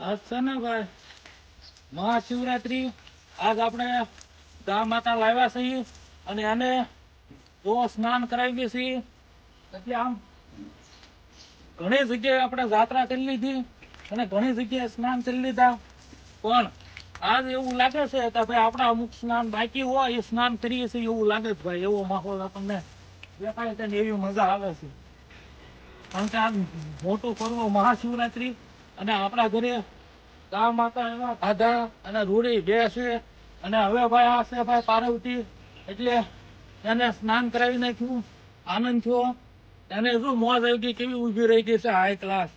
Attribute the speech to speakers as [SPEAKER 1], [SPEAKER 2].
[SPEAKER 1] આજ છે ને ભાઈ મહાશિવરાત્રી. આજ આપણે ગા માતા લાવ્યા છીએ અને એને જો સ્નાન કરાવી છીએ. એટલે આમ ઘણી જગ્યાએ આપણે જાત્રા કરી લીધી અને ઘણી જગ્યાએ સ્નાન કરી લીધા, પણ આજ એવું લાગે છે કે ભાઈ આપણા અમુક સ્નાન બાકી હોય એ સ્નાન કરીએ છીએ એવું લાગે છે ભાઈ. એવો માહોલ આપણને દેખાય છે ને એવી મજા આવે છે. કારણ કે આ મોટું પર્વ મહાશિવરાત્રી અને આપણા ઘરે ગા માતા એવા ગાધા અને રૂડી બે છે. અને હવે ભાઈ આ છે ભાઈ પાર્વતી, એટલે એને સ્નાન કરાવી નાખ્યું. આનંદ થયો. એને શું મોજ આવી ગઈ, કેવી ઊભી રહી ગઈ છે હાઈ ક્લાસ.